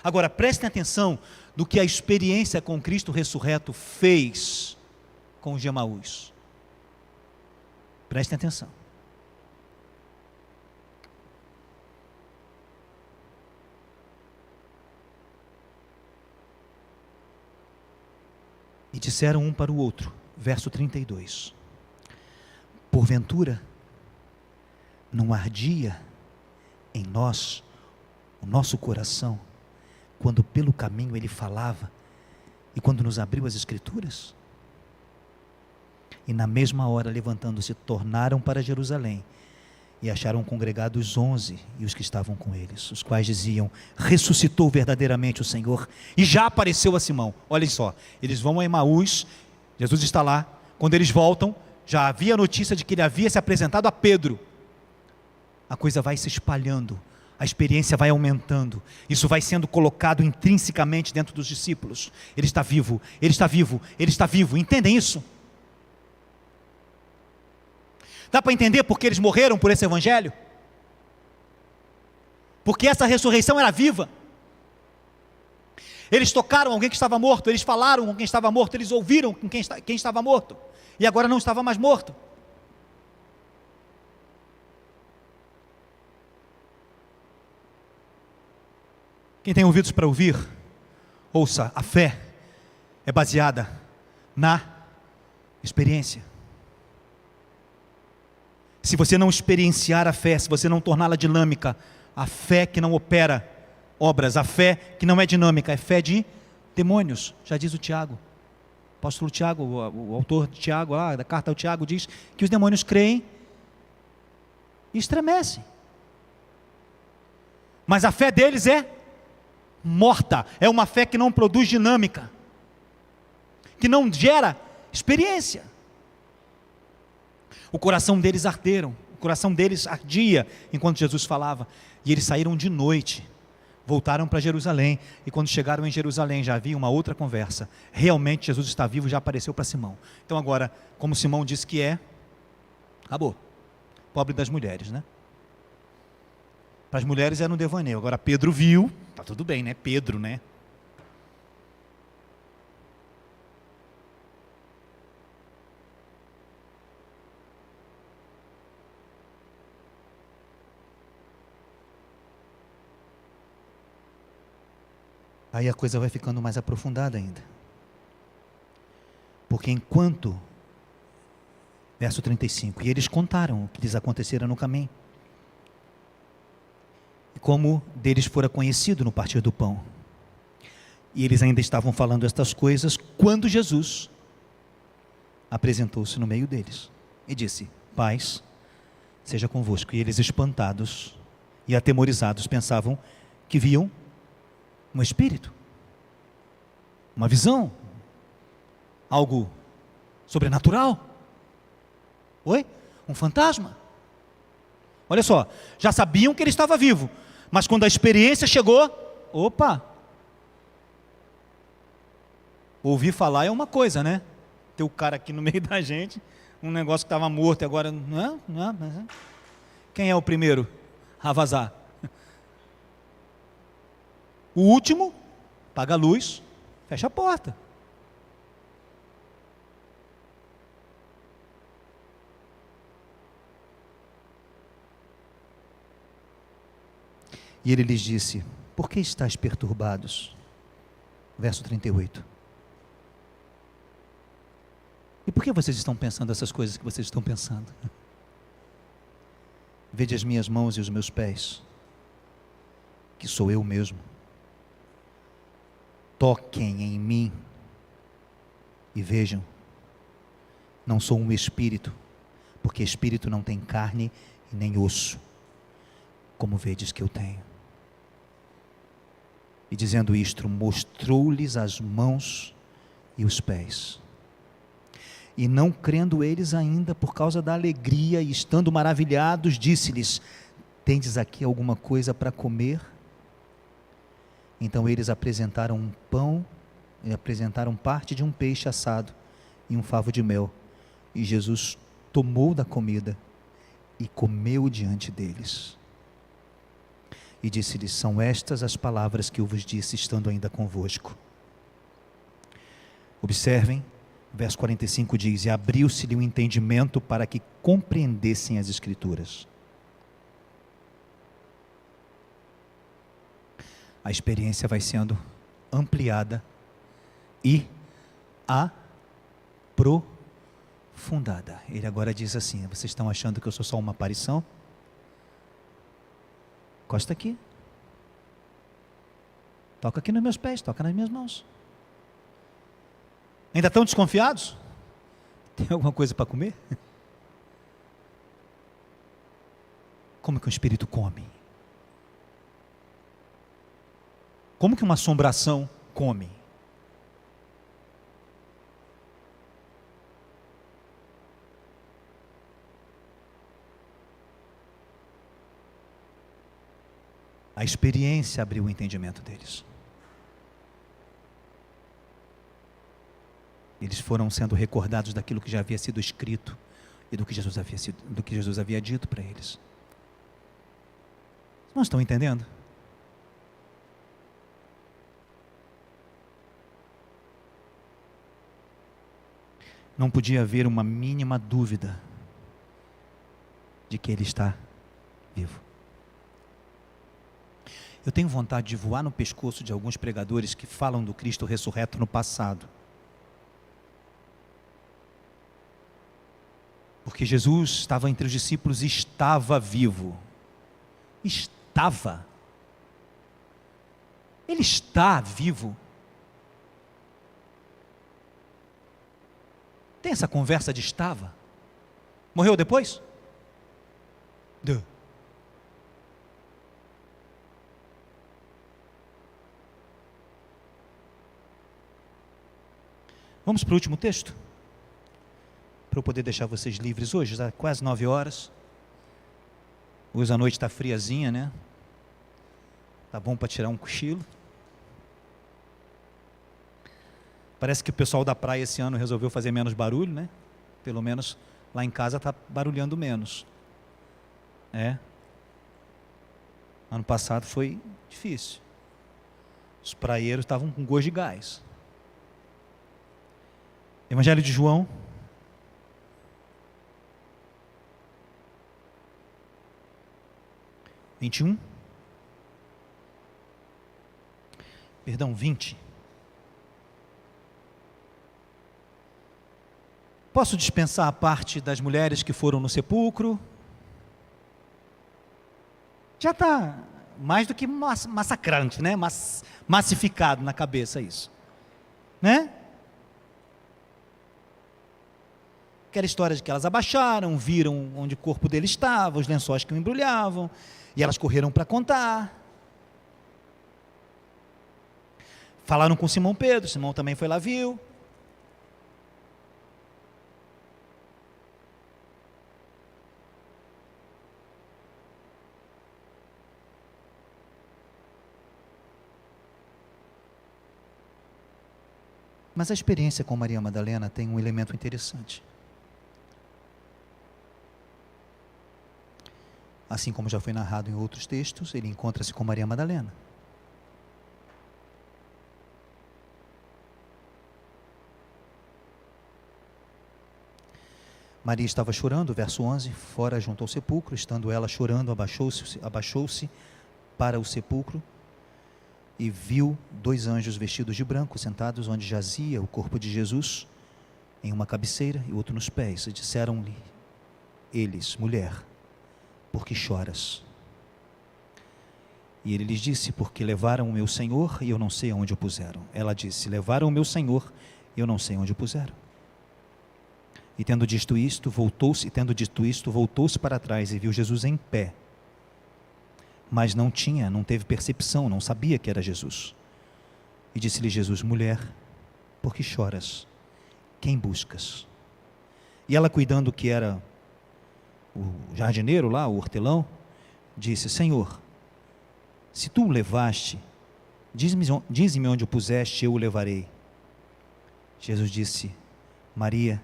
Agora, prestem atenção no que a experiência com Cristo ressurreto fez com os de Emaús. Prestem atenção. E disseram um para o outro, verso 32, porventura, não ardia em nós, o nosso coração, quando pelo caminho ele falava, e quando nos abriu as Escrituras? E na mesma hora, levantando-se, tornaram para Jerusalém, e acharam congregados 11, e os que estavam com eles, os quais diziam, ressuscitou verdadeiramente o Senhor, e já apareceu a Simão. Olhem só, eles vão a Emaús, Jesus está lá, quando eles voltam, já havia notícia de que ele havia se apresentado a Pedro. A coisa vai se espalhando, a experiência vai aumentando, isso vai sendo colocado intrinsecamente dentro dos discípulos. Ele está vivo, ele está vivo, ele está vivo, entendem isso? Dá para entender porque eles morreram por esse evangelho? Porque essa ressurreição era viva. Eles tocaram alguém que estava morto, eles falaram com quem estava morto, eles ouviram com quem estava morto, e agora não estava mais morto. Quem tem ouvidos para ouvir, ouça. A fé é baseada na experiência. Se você não experienciar a fé, se você não torná-la dinâmica, a fé que não opera obras, a fé que não é dinâmica, é fé de demônios, já diz o Tiago. O apóstolo Tiago, o autor de Tiago, da carta ao Tiago, diz que os demônios creem e estremecem. Mas a fé deles é morta, é uma fé que não produz dinâmica, que não gera experiência. O coração deles arderam, o coração deles ardia enquanto Jesus falava, e eles saíram de noite, voltaram para Jerusalém, e quando chegaram em Jerusalém já havia uma outra conversa. Realmente Jesus está vivo, já apareceu para Simão. Então agora, como Simão disse que é, acabou. Pobre das mulheres, né? Para as mulheres era um devaneio. Agora Pedro viu, tá tudo bem, né? Pedro, né? Aí a coisa vai ficando mais aprofundada ainda. Porque enquanto, verso 35, e eles contaram o que lhes acontecera no caminho, e como deles fora conhecido no partir do pão. E eles ainda estavam falando estas coisas, quando Jesus apresentou-se no meio deles, e disse, paz seja convosco. E eles, espantados, e atemorizados pensavam que viam um espírito, uma visão, algo sobrenatural. Oi? Um fantasma. Olha só, já sabiam que ele estava vivo, mas quando a experiência chegou, opa! Ouvir falar é uma coisa, né? Ter o cara aqui no meio da gente, um negócio que estava morto e agora, não, mas... Quem é o primeiro a vazar? O último, apaga a luz, fecha a porta. E ele lhes disse: por que estáis perturbados? Verso 38. E por que vocês estão pensando essas coisas que vocês estão pensando? Vede as minhas mãos e os meus pés, que sou eu mesmo. Toquem em mim e vejam. Não sou um espírito, porque espírito não tem carne e nem osso, como vedes que eu tenho. E dizendo isto, mostrou-lhes as mãos e os pés. E não crendo eles ainda, por causa da alegria, e estando maravilhados, disse-lhes: tendes aqui alguma coisa para comer? Então eles apresentaram um pão, e apresentaram parte de um peixe assado, e um favo de mel. E Jesus tomou da comida, e comeu diante deles. E disse-lhes: são estas as palavras que eu vos disse, estando ainda convosco. Observem, verso 45 diz: e abriu-se-lhe o entendimento para que compreendessem as Escrituras. A experiência vai sendo ampliada e aprofundada. Ele agora diz assim: vocês estão achando que eu sou só uma aparição? Encosta aqui. Toca aqui nos meus pés, toca nas minhas mãos. Ainda estão desconfiados? Tem alguma coisa para comer? Como que um espírito come? Como que uma assombração come? A experiência abriu o entendimento deles. Eles foram sendo recordados daquilo que já havia sido escrito e do que Jesus havia dito para eles. Não estão entendendo? Não podia haver uma mínima dúvida de que ele está vivo. Eu tenho vontade de voar no pescoço de alguns pregadores que falam do Cristo ressurreto no passado. Porque Jesus estava entre os discípulos e estava vivo. Estava. Ele está vivo. Tem essa conversa de estava? Morreu depois? Vamos para o último texto? Para eu poder deixar vocês livres hoje, já quase 9 horas. Hoje a noite está friazinha, né? Tá bom para tirar um cochilo. Parece que o pessoal da praia esse ano resolveu fazer menos barulho, né? Pelo menos lá em casa está barulhando menos. Ano passado foi difícil. Os praieiros estavam com gosto de gás. Evangelho de João. Perdão, 20. Posso dispensar a parte das mulheres que foram no sepulcro? Já está mais do que massacrante, né? Massificado na cabeça isso, né? Aquela história de que elas abaixaram, viram onde o corpo dele estava, os lençóis que o embrulhavam, e elas correram para contar. Falaram com Simão Pedro, Simão também foi lá, viu. Mas a experiência com Maria Madalena tem um elemento interessante. Assim como já foi narrado em outros textos, ele encontra-se com Maria Madalena. Maria estava chorando, verso 11, fora junto ao sepulcro. Estando ela chorando, abaixou-se para o sepulcro e viu 2 anjos vestidos de branco, sentados onde jazia o corpo de Jesus, em uma cabeceira e outro nos pés. E disseram-lhe eles: mulher, por que choras? E ele lhes disse: porque levaram o meu Senhor e eu não sei aonde o puseram. Ela disse: levaram o meu Senhor e eu não sei onde o puseram. E tendo dito isto, voltou-se para trás e viu Jesus em pé. Mas não teve percepção, não sabia que era Jesus. E disse-lhe Jesus: mulher, por que choras? Quem buscas? E ela, cuidando que era o jardineiro lá, o hortelão, disse: Senhor, se tu o levaste, dize-me onde o puseste, eu o levarei. Jesus disse: Maria.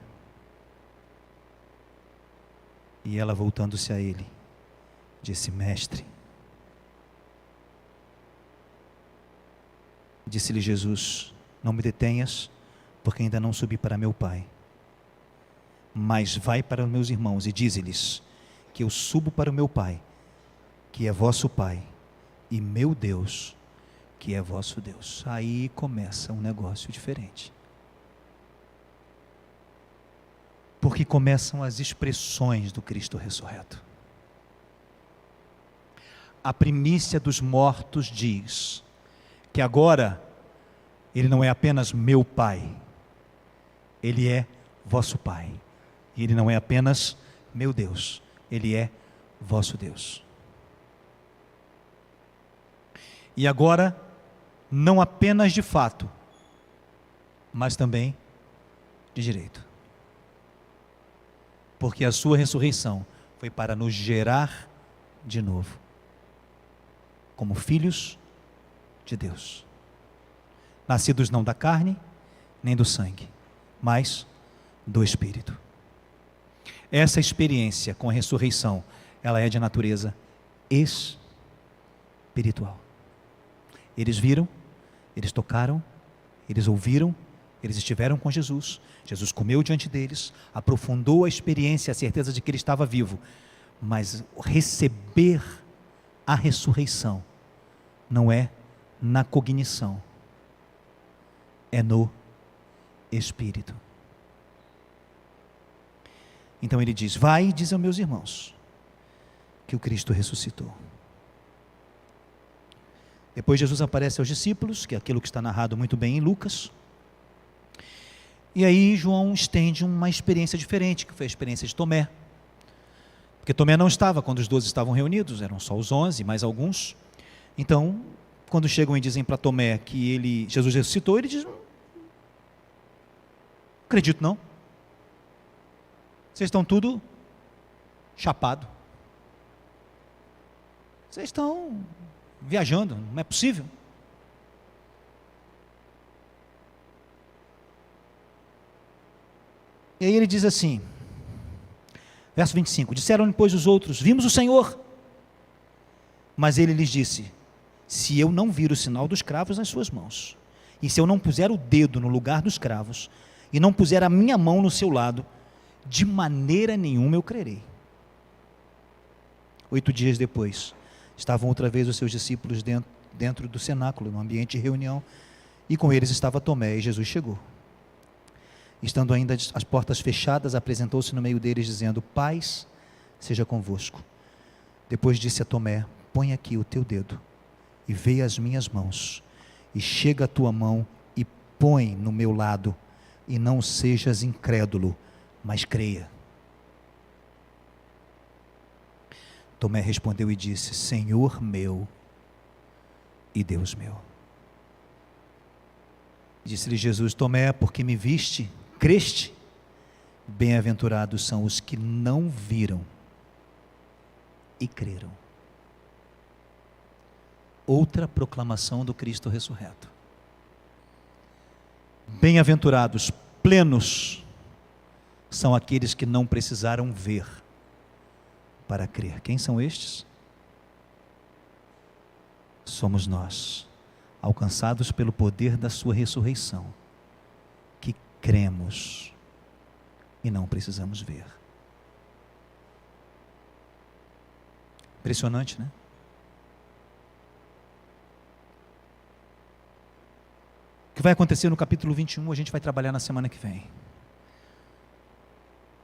E ela, voltando-se a ele, disse: mestre. Disse-lhe Jesus: não me detenhas, porque ainda não subi para meu Pai. Mas vai para os meus irmãos e dize-lhes que eu subo para o meu Pai, que é vosso Pai, e meu Deus, que é vosso Deus. Aí começa um negócio diferente. Porque começam as expressões do Cristo ressurreto. A primícia dos mortos diz que agora Ele não é apenas meu Pai, Ele é vosso Pai. E Ele não é apenas meu Deus, Ele é vosso Deus. E agora, não apenas de fato, mas também de direito. Porque a sua ressurreição foi para nos gerar de novo, como filhos de Deus, nascidos não da carne, nem do sangue, mas do Espírito. Essa experiência com a ressurreição, ela é de natureza espiritual. Eles viram, eles tocaram, eles ouviram, eles estiveram com Jesus. Jesus comeu diante deles, aprofundou a experiência, a certeza de que Ele estava vivo. Mas receber a ressurreição não é na cognição, é no Espírito. Então Ele diz: vai e diz aos meus irmãos que o Cristo ressuscitou. Depois Jesus aparece aos discípulos, que é aquilo que está narrado muito bem em Lucas. E aí João estende uma experiência diferente, que foi a experiência de Tomé. Porque Tomé não estava quando os 12 estavam reunidos, eram só os 11, mais alguns. Então, quando chegam e dizem para Tomé que Jesus ressuscitou, ele diz: não acredito não. Vocês estão tudo chapado. Vocês estão viajando, não é possível. E aí ele diz assim, verso 25: disseram-lhe, pois, os outros: vimos o Senhor. Mas ele lhes disse: se eu não vir o sinal dos cravos nas suas mãos, e se eu não puser o dedo no lugar dos cravos, e não puser a minha mão no seu lado, de maneira nenhuma eu crerei. 8 dias depois, estavam outra vez os seus discípulos dentro do cenáculo, no ambiente de reunião, e com eles estava Tomé, e Jesus chegou. Estando ainda as portas fechadas, apresentou-se no meio deles, dizendo: paz seja convosco. Depois disse a Tomé: põe aqui o teu dedo, e vê as minhas mãos, e chega a tua mão, e põe no meu lado, e não sejas incrédulo, mas creia. Tomé respondeu e disse: Senhor meu e Deus meu. Disse-lhe Jesus: Tomé, porque me viste, creste? Bem-aventurados são os que não viram e creram. Outra proclamação do Cristo ressurreto. Bem-aventurados, plenos, são aqueles que não precisaram ver para crer. Quem são estes? Somos nós, alcançados pelo poder da sua ressurreição, que cremos e não precisamos ver. Impressionante, né? O que vai acontecer no capítulo 21, a gente vai trabalhar na semana que vem.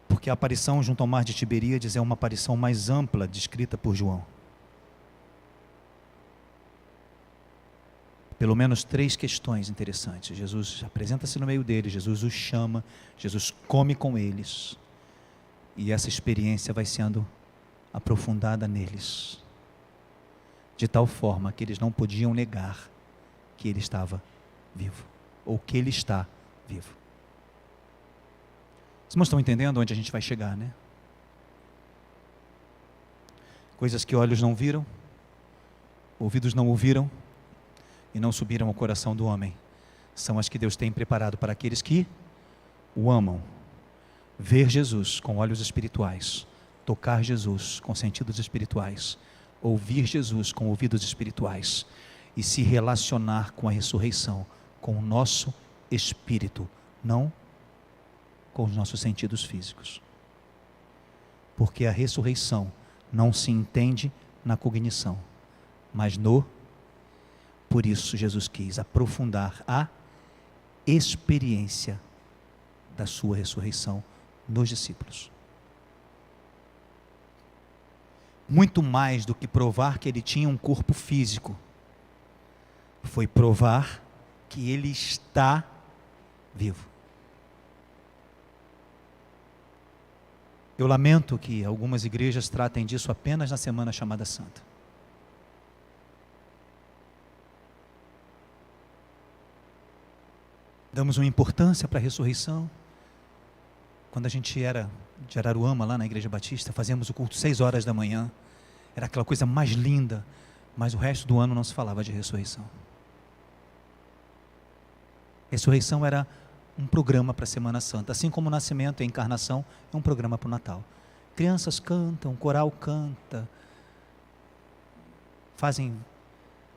Porque a aparição junto ao mar de Tiberíades é uma aparição mais ampla, descrita por João. Pelo menos 3 questões interessantes. Jesus apresenta-se no meio deles, Jesus os chama, Jesus come com eles. E essa experiência vai sendo aprofundada neles. De tal forma que eles não podiam negar que ele estava vivo, ou que ele está vivo. Vocês não estão entendendo onde a gente vai chegar, né? Coisas que olhos não viram, ouvidos não ouviram, e não subiram ao coração do homem, são as que Deus tem preparado para aqueles que o amam. Ver Jesus com olhos espirituais, tocar Jesus com sentidos espirituais, ouvir Jesus com ouvidos espirituais, e se relacionar com a ressurreição, com o nosso espírito, não com os nossos sentidos físicos. Porque a ressurreição não se entende na cognição, mas no... Por isso Jesus quis aprofundar a experiência da sua ressurreição nos discípulos. Muito mais do que provar que ele tinha um corpo físico, foi provar que ele está vivo. Eu lamento que algumas igrejas tratem disso apenas na semana chamada Santa. Damos uma importância para a ressurreição. Quando a gente era de Araruama, lá na Igreja Batista, fazíamos o culto 6 horas da manhã. Era aquela coisa mais linda, mas o resto do ano não se falava de ressurreição. Ressurreição era um programa para a Semana Santa, assim como o nascimento e a encarnação é um programa para o Natal. Crianças cantam, coral canta, fazem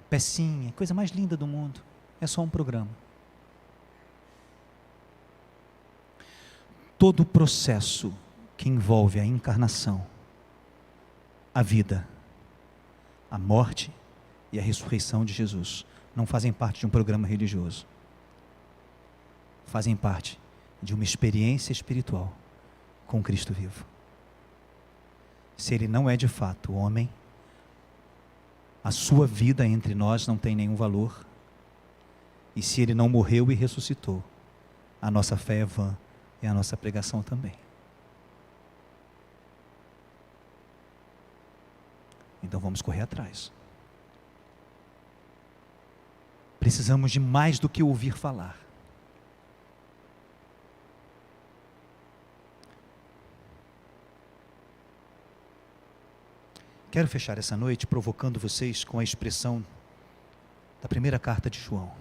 pecinha, coisa mais linda do mundo. É só um programa. Todo o processo que envolve a encarnação, a vida, a morte e a ressurreição de Jesus não fazem parte de um programa religioso. Fazem parte de uma experiência espiritual com Cristo vivo. Se ele não é de fato homem, a sua vida entre nós não tem nenhum valor. E se ele não morreu e ressuscitou, a nossa fé é vã. E a nossa pregação também. Então vamos correr atrás. Precisamos de mais do que ouvir falar. Quero fechar essa noite provocando vocês com a expressão da primeira carta de João.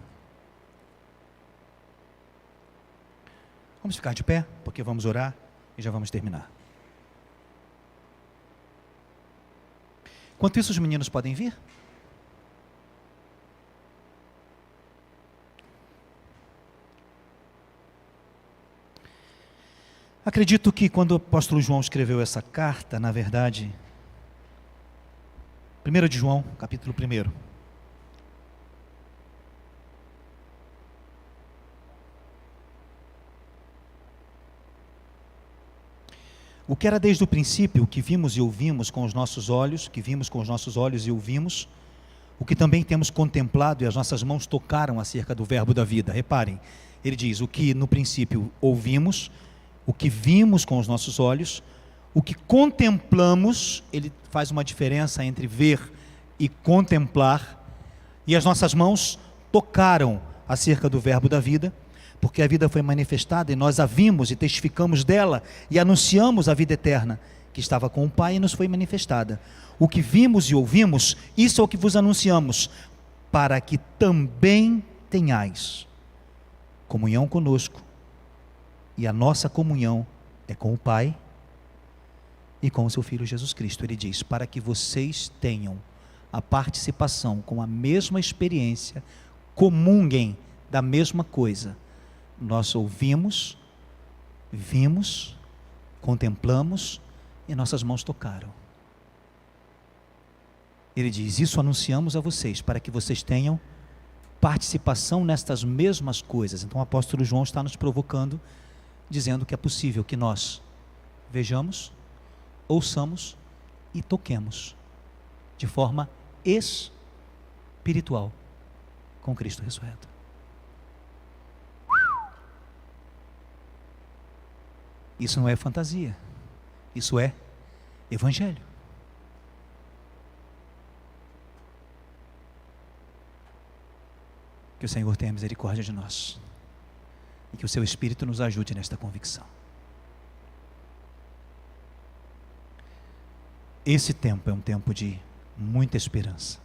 Vamos ficar de pé, porque vamos orar e já vamos terminar. Enquanto isso, os meninos podem vir? Acredito que quando o apóstolo João escreveu essa carta, na verdade, 1 de João, capítulo 1. O que era desde o princípio, o que vimos e ouvimos com os nossos olhos, que vimos com os nossos olhos e ouvimos, o que também temos contemplado e as nossas mãos tocaram acerca do verbo da vida. Reparem, ele diz, o que no princípio ouvimos O que vimos com os nossos olhos, o que contemplamos, ele faz uma diferença entre ver e contemplar. E as nossas mãos tocaram acerca do verbo da vida, porque a vida foi manifestada e nós a vimos e testificamos dela e anunciamos a vida eterna que estava com o Pai e nos foi manifestada. O que vimos e ouvimos, isso é o que vos anunciamos, para que também tenhais comunhão conosco, e a nossa comunhão é com o Pai e com o seu Filho Jesus Cristo. Ele diz, para que vocês tenham a participação com a mesma experiência, comunguem da mesma coisa. Nós ouvimos, vimos, contemplamos e nossas mãos tocaram. Ele diz, isso anunciamos a vocês, para que vocês tenham participação nestas mesmas coisas. Então o apóstolo João está nos provocando, dizendo que é possível que nós vejamos, ouçamos e toquemos de forma espiritual com Cristo ressurreto. Isso não é fantasia, isso é evangelho. Que o Senhor tenha misericórdia de nós e que o seu Espírito nos ajude nesta convicção. Esse tempo é um tempo de muita esperança.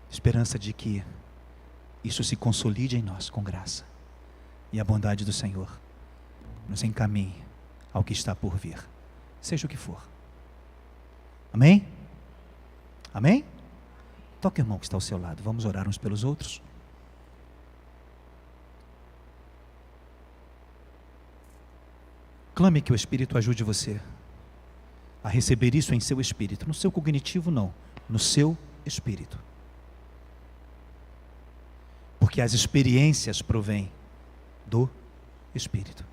Esperança de que isso se consolide em nós com graça e a bondade do Senhor nos encaminhe ao que está por vir, seja o que for. Amém? Amém? Toque o irmão que está ao seu lado, vamos orar uns pelos outros. Clame que o Espírito ajude você a receber isso em seu espírito, no seu cognitivo não, no seu espírito. Porque as experiências provêm do Espírito.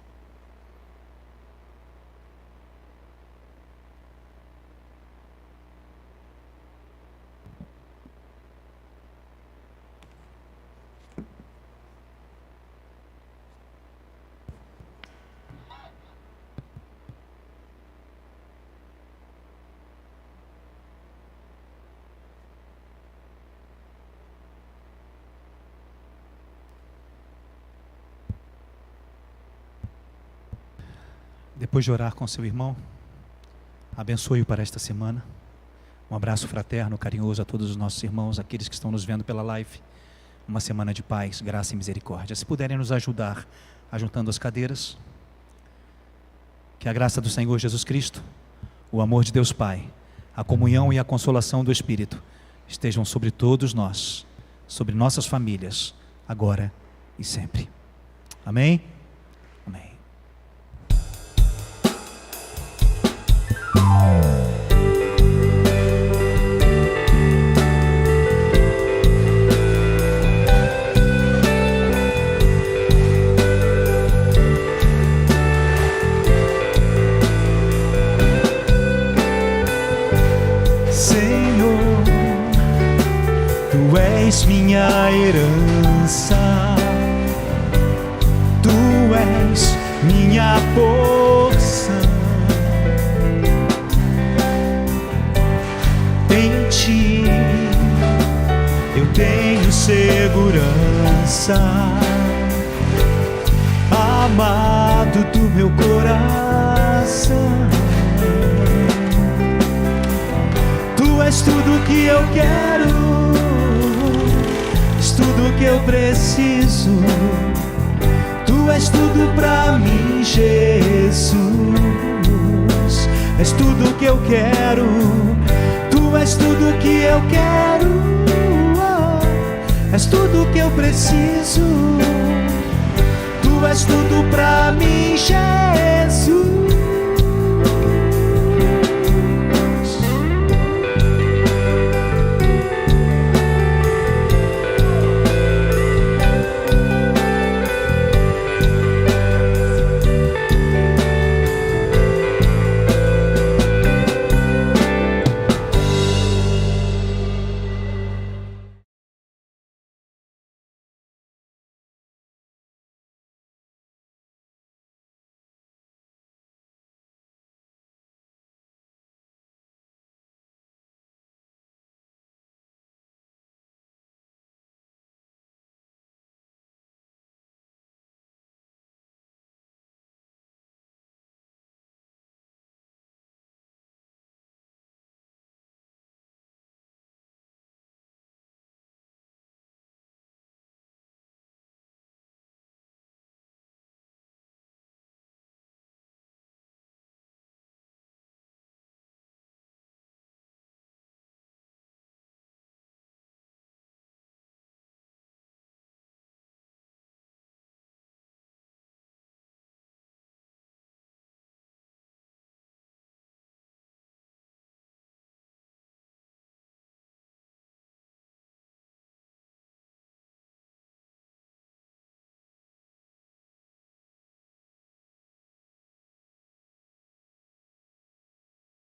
Depois de orar com seu irmão, abençoe-o para esta semana. Um abraço fraterno, carinhoso a todos os nossos irmãos, aqueles que estão nos vendo pela live. Uma semana de paz, graça e misericórdia. Se puderem nos ajudar, ajuntando as cadeiras. Que a graça do Senhor Jesus Cristo, o amor de Deus Pai, a comunhão e a consolação do Espírito estejam sobre todos nós, sobre nossas famílias, agora e sempre. Amém? Amém. Senhor, Tu és minha herança, Tu és minha porção. Em Ti eu tenho segurança, amado do meu coração. Tu és tudo que eu quero, és tudo que eu preciso. Tu és tudo pra mim, Jesus. És tudo que eu quero, Tu és tudo que eu quero, és tudo que eu preciso. Tu és tudo pra mim, Jesus.